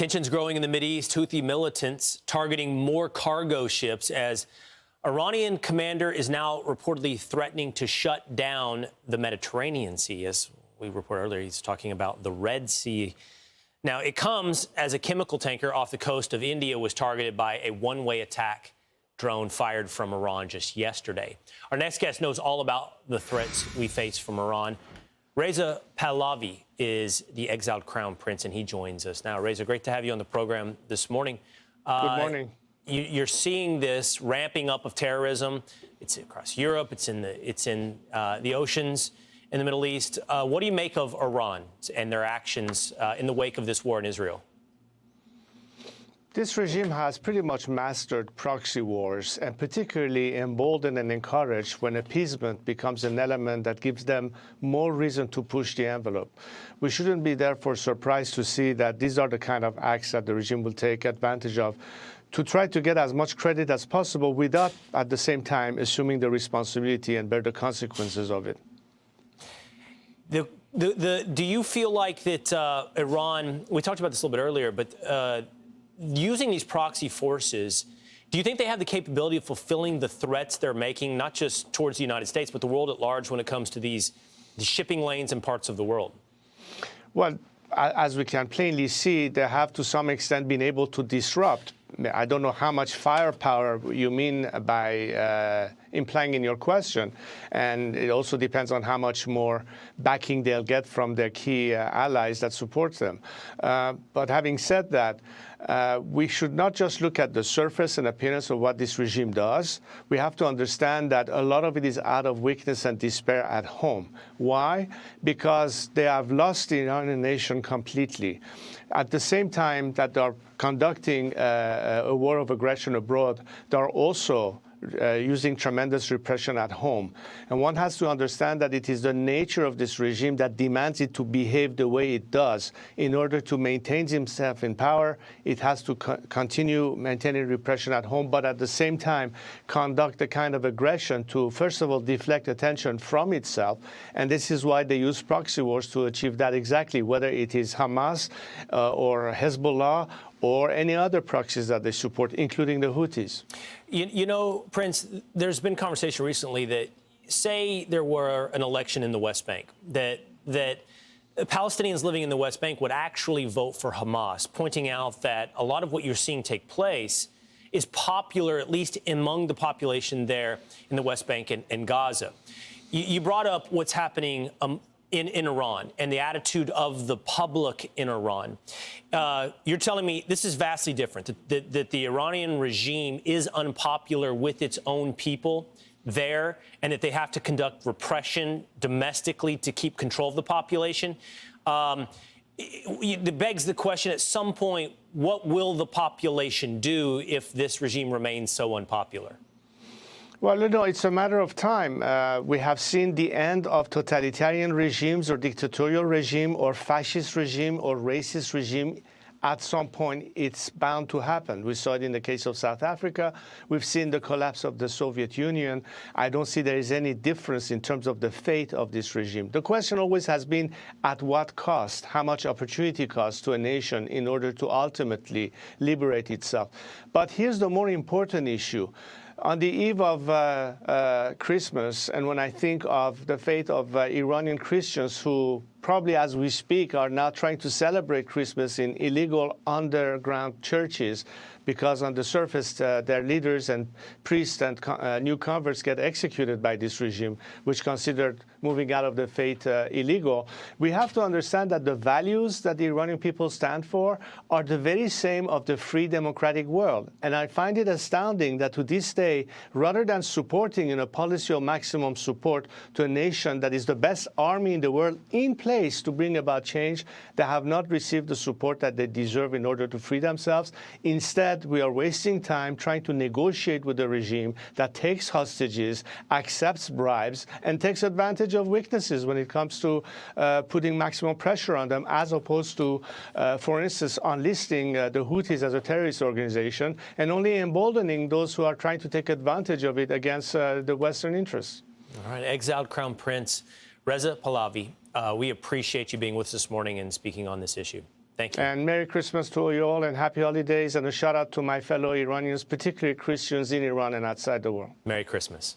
Tensions growing in the Mideast, Houthi militants targeting more cargo ships as Iranian commander is now reportedly threatening to shut down the Mediterranean Sea. As we reported earlier, he's talking about the Red Sea. Now, it comes as a chemical tanker off the coast of India was targeted by a one-way attack drone fired from Iran just yesterday. Our next guest knows all about the threats we face from Iran. Reza Pahlavi is the exiled crown prince, and he joins us now. Reza, great to have you on the program this morning. Good morning. You're seeing this ramping up of terrorism. It's across Europe. It's in the oceans in the Middle East. What do you make of Iran and their actions in the wake of this war in Israel? This regime has pretty much mastered proxy wars, and particularly emboldened and encouraged when appeasement becomes an element that gives them more reason to push the envelope. We shouldn't be therefore surprised to see that these are the kind of acts that the regime will take advantage of to try to get as much credit as possible without, at the same time, assuming the responsibility and bear the consequences of it. Do you feel like that Iran, we talked about this a little bit earlier, but using these proxy forces, do you think they have the capability of fulfilling the threats they're making, not just towards the United States, but the world at large when it comes to the shipping lanes and parts of the world? Well, as we can plainly see, they have to some extent been able to disrupt. I don't know how much firepower you mean by implying in your question, and it also depends on how much more backing they'll get from their key allies that support them. But having said that, we should not just look at the surface and appearance of what this regime does. We have to understand that a lot of it is out of weakness and despair at home. Why? Because they have lost the Iranian nation completely. At the same time that they are conducting a war of aggression abroad, they are also using tremendous repression at home. And one has to understand that it is the nature of this regime that demands it to behave the way it does. In order to maintain itself in power, it has to continue maintaining repression at home, but at the same time conduct a kind of aggression to, first of all, deflect attention from itself. And this is why they use proxy wars to achieve that exactly, whether it is Hamas or Hezbollah or any other proxies that they support, including the Houthis. You know, Prince, there's been conversation recently that, say there were an election in the West Bank, that Palestinians living in the West Bank would actually vote for Hamas, pointing out that a lot of what you're seeing take place is popular, at least among the population there in the West Bank and Gaza. You brought up what's happening in Iran and the attitude of the public in Iran. You're telling me this is vastly different, that the Iranian regime is unpopular with its own people there, and that they have to conduct repression domestically to keep control of the population. It begs the question, at some point, what will the population do if this regime remains so unpopular? Well, you know, it's a matter of time. We have seen the end of totalitarian regimes or dictatorial regime or fascist regime or racist regime. At some point, it's bound to happen. We saw it in the case of South Africa. We've seen the collapse of the Soviet Union. I don't see there is any difference in terms of the fate of this regime. The question always has been, at what cost? How much opportunity cost to a nation in order to ultimately liberate itself? But here's the more important issue. On the eve of Christmas, and when I think of the fate of Iranian Christians who probably as we speak are now trying to celebrate Christmas in illegal underground churches, because on the surface their leaders and priests and new converts get executed by this regime, which considered moving out of the faith illegal. We have to understand that the values that the Iranian people stand for are the very same of the free democratic world. And I find it astounding that to this day, rather than supporting in a policy of maximum support to a nation that is the best army in the world in place to bring about change, they have not received the support that they deserve in order to free themselves. Instead, we are wasting time trying to negotiate with a regime that takes hostages, accepts bribes, and takes advantage of weaknesses when it comes to putting maximum pressure on them, as opposed to, for instance, unlisting the Houthis as a terrorist organization and only emboldening those who are trying to take advantage of it against the Western interests. All right, exiled Crown Prince Reza Pahlavi, we appreciate you being with us this morning and speaking on this issue. Thank you. And Merry Christmas to you all and happy holidays, and a shout out to my fellow Iranians, particularly Christians in Iran and outside the world. Merry Christmas.